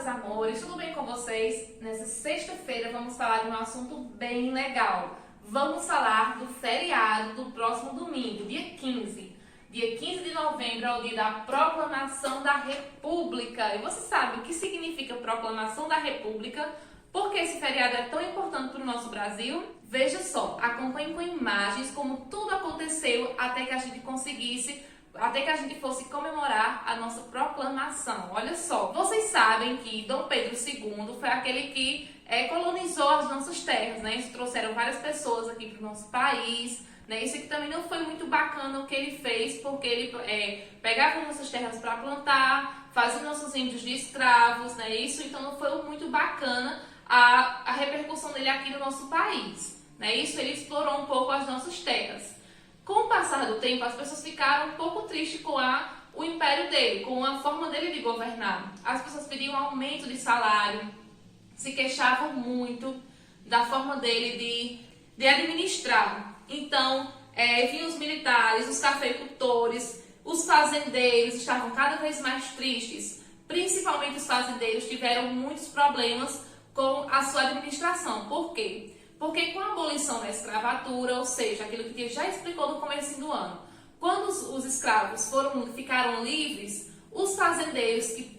amores, tudo bem com vocês? Nessa sexta-feira vamos falar de um assunto bem legal. Vamos falar do feriado do próximo domingo, dia 15. Dia 15 de novembro é o dia da Proclamação da República. E você sabe o que significa Proclamação da República? Por que esse feriado é tão importante para o nosso Brasil? Veja só, acompanhe com imagens como tudo aconteceu até que a gente fosse comemorar a nossa proclamação. Olha só, vocês sabem que Dom Pedro II foi aquele que colonizou as nossas terras, né? Eles trouxeram várias pessoas aqui para o nosso país, né? Isso aqui também não foi muito bacana o que ele fez, porque ele pegava nossas terras para plantar, fazia nossos índios de escravos, né? Isso então não foi muito bacana a repercussão dele aqui no nosso país, né? Isso ele explorou um pouco as nossas terras. Com o passar do tempo, as pessoas ficaram um pouco tristes com o império dele, com a forma dele de governar. As pessoas pediam aumento de salário, se queixavam muito da forma dele de administrar. Então, vinham os militares, os cafeicultores, os fazendeiros estavam cada vez mais tristes. Principalmente os fazendeiros tiveram muitos problemas com a sua administração. Por quê? Porque com a abolição da escravatura, ou seja, aquilo que ele já explicou no começo do ano, quando os escravos ficaram livres, os fazendeiros que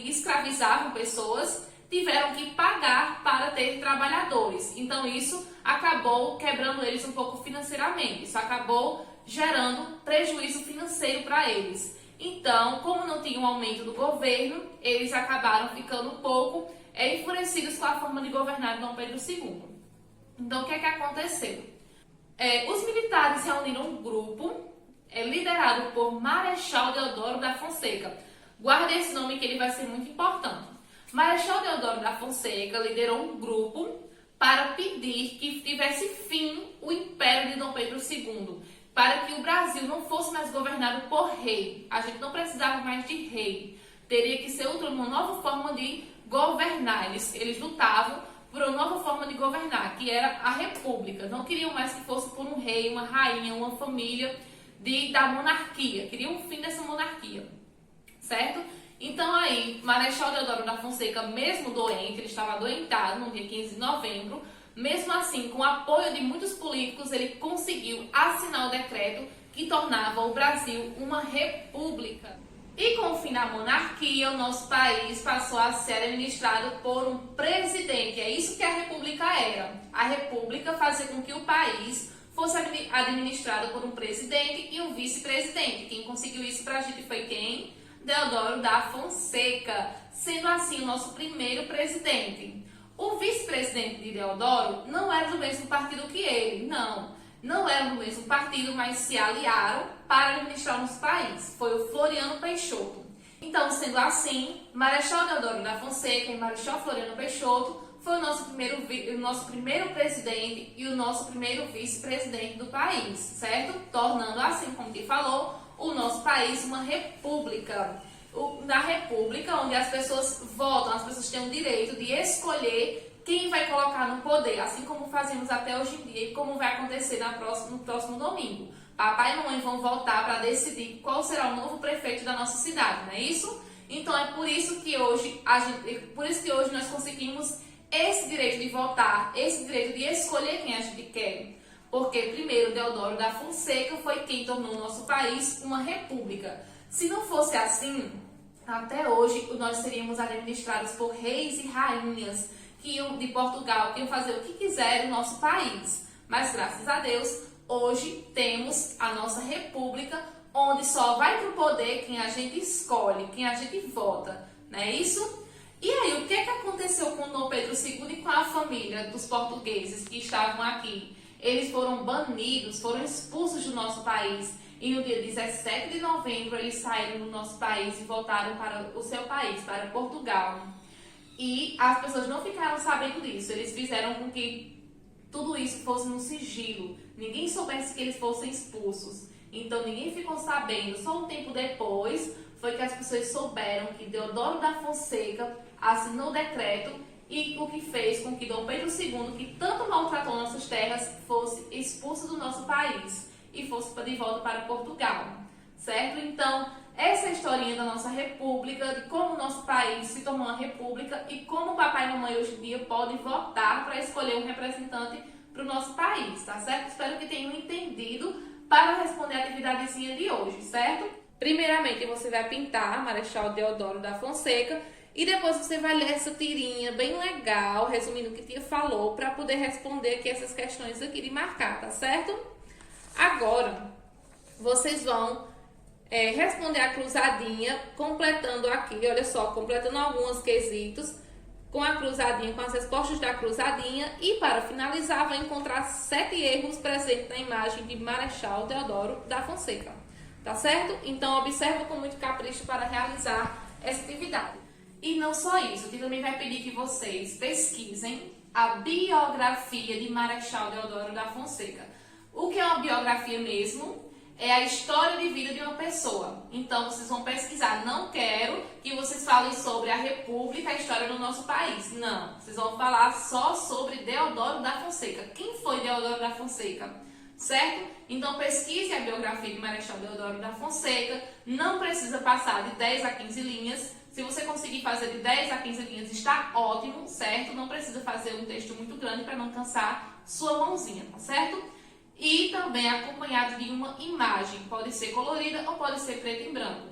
escravizavam pessoas, tiveram que pagar para ter trabalhadores. Então isso acabou quebrando eles um pouco financeiramente, isso acabou gerando prejuízo financeiro para eles. Então, como não tinha um aumento do governo, eles acabaram ficando um pouco enfurecidos com a forma de governar de Dom Pedro II. Então, o que aconteceu? Os militares reuniram um grupo liderado por Marechal Deodoro da Fonseca. Guarde esse nome que ele vai ser muito importante. Marechal Deodoro da Fonseca liderou um grupo para pedir que tivesse fim o império de Dom Pedro II, para que o Brasil não fosse mais governado por rei. A gente não precisava mais de rei. Teria que ser uma nova forma de governar. Eles lutavam por uma nova forma de governar, que era a república. Não queriam mais que fosse por um rei, uma rainha, uma família da monarquia. Queriam o fim dessa monarquia, certo? Então aí, Marechal Deodoro da Fonseca, mesmo doente, ele estava adoentado no dia 15 de novembro, mesmo assim, com o apoio de muitos políticos, ele conseguiu assinar o decreto que tornava o Brasil uma república. E com o fim da monarquia, o nosso país passou a ser administrado por um presidente. É isso que a república era. A república fazia com que o país fosse administrado por um presidente e um vice-presidente. Quem conseguiu isso pra gente foi quem? Deodoro da Fonseca, sendo assim o nosso primeiro presidente. O vice-presidente de Deodoro não era do mesmo partido que ele, não eram do mesmo partido, mas se aliaram para administrar o nosso país. Foi o Floriano Peixoto. Então, sendo assim, Marechal Deodoro da Fonseca e Marechal Floriano Peixoto foi o nosso primeiro presidente e o nosso primeiro vice-presidente do país, certo? Tornando assim, como te falou, o nosso país uma república. Na república, onde as pessoas votam, as pessoas têm o direito de escolher quem vai colocar no poder, assim como fazemos até hoje em dia e como vai acontecer no próximo domingo. Papai e mamãe vão votar para decidir qual será o novo prefeito da nossa cidade, não é isso? Então é por isso que hoje nós conseguimos esse direito de votar, esse direito de escolher quem a gente quer. Porque primeiro Deodoro da Fonseca foi quem tornou o nosso país uma república. Se não fosse assim, até hoje nós seríamos administrados por reis e rainhas de Portugal, que iam fazer o que quiserem no nosso país. Mas graças a Deus, hoje temos a nossa república, onde só vai para o poder quem a gente escolhe, quem a gente vota, não é isso? E aí, o que aconteceu com Dom Pedro II e com a família dos portugueses que estavam aqui? Eles foram banidos, foram expulsos do nosso país. E no dia 17 de novembro, eles saíram do nosso país e voltaram para o seu país, para Portugal. E as pessoas não ficaram sabendo disso. Eles fizeram com que tudo isso fosse no sigilo. Ninguém soubesse que eles fossem expulsos. Então ninguém ficou sabendo. Só um tempo depois foi que as pessoas souberam que Deodoro da Fonseca assinou o decreto e o que fez com que Dom Pedro II, que tanto maltratou nossas terras, fosse expulso do nosso país e fosse de volta para Portugal. certo? Então, essa é a historinha da nossa república, de como o nosso país se tornou uma república e como o papai e mamãe hoje em dia podem votar para escolher um representante para o nosso país, tá certo? Espero que tenham entendido para responder a atividadezinha de hoje, certo? Primeiramente, você vai pintar Marechal Deodoro da Fonseca e depois você vai ler essa tirinha bem legal, resumindo o que a tia falou, para poder responder aqui essas questões aqui de marcar, tá certo? Agora, vocês vão responder a cruzadinha, completando aqui, olha só, completando alguns quesitos com a cruzadinha, com as respostas da cruzadinha. E para finalizar, vai encontrar 7 erros presentes na imagem de Marechal Deodoro da Fonseca, tá certo? Então, observa com muito capricho para realizar essa atividade. E não só isso, eu também vai pedir que vocês pesquisem a biografia de Marechal Deodoro da Fonseca. O que é uma biografia mesmo? É a história de vida de uma pessoa. Então, vocês vão pesquisar. Não quero que vocês falem sobre a República, a história do nosso país. Não. Vocês vão falar só sobre Deodoro da Fonseca. Quem foi Deodoro da Fonseca? Certo? Então, pesquise a biografia de Marechal Deodoro da Fonseca. Não precisa passar de 10 a 15 linhas. Se você conseguir fazer de 10 a 15 linhas, está ótimo, certo? Não precisa fazer um texto muito grande para não cansar sua mãozinha, tá certo? E também acompanhado de uma imagem, pode ser colorida ou pode ser preto e branco,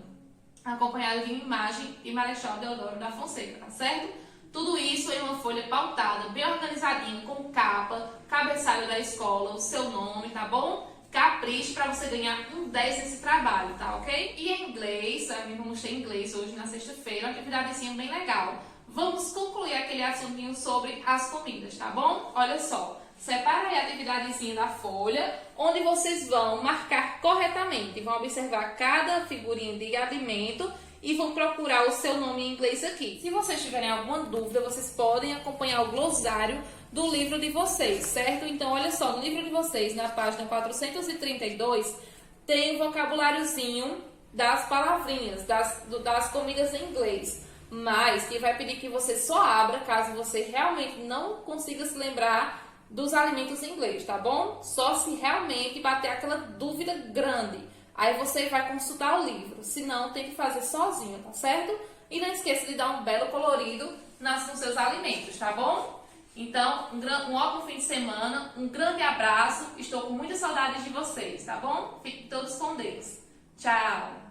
acompanhado de uma imagem de Marechal Deodoro da Fonseca, tá certo? Tudo isso em uma folha pautada, bem organizadinho, com capa, cabeçalho da escola, o seu nome, tá bom? Capriche para você ganhar um 10 nesse trabalho, tá ok? E em inglês, vamos ter inglês hoje na sexta-feira, uma atividadezinha bem legal. Vamos concluir aquele assuntinho sobre as comidas, tá bom? Olha só. Separa aí a atividadezinha da folha, onde vocês vão marcar corretamente. Vão observar cada figurinha de alimento e vão procurar o seu nome em inglês aqui. Se vocês tiverem alguma dúvida, vocês podem acompanhar o glossário do livro de vocês, certo? Então, olha só, no livro de vocês, na página 432, tem o vocabuláriozinho das palavrinhas, das comidas em inglês. Mas que vai pedir que você só abra, caso você realmente não consiga se lembrar dos alimentos em inglês, tá bom? Só se realmente bater aquela dúvida grande. Aí você vai consultar o livro. Se não, tem que fazer sozinho, tá certo? E não esqueça de dar um belo colorido nos seus alimentos, tá bom? Então, um ótimo fim de semana, um grande abraço. Estou com muitas saudades de vocês, tá bom? Fiquem todos com Deus. Tchau!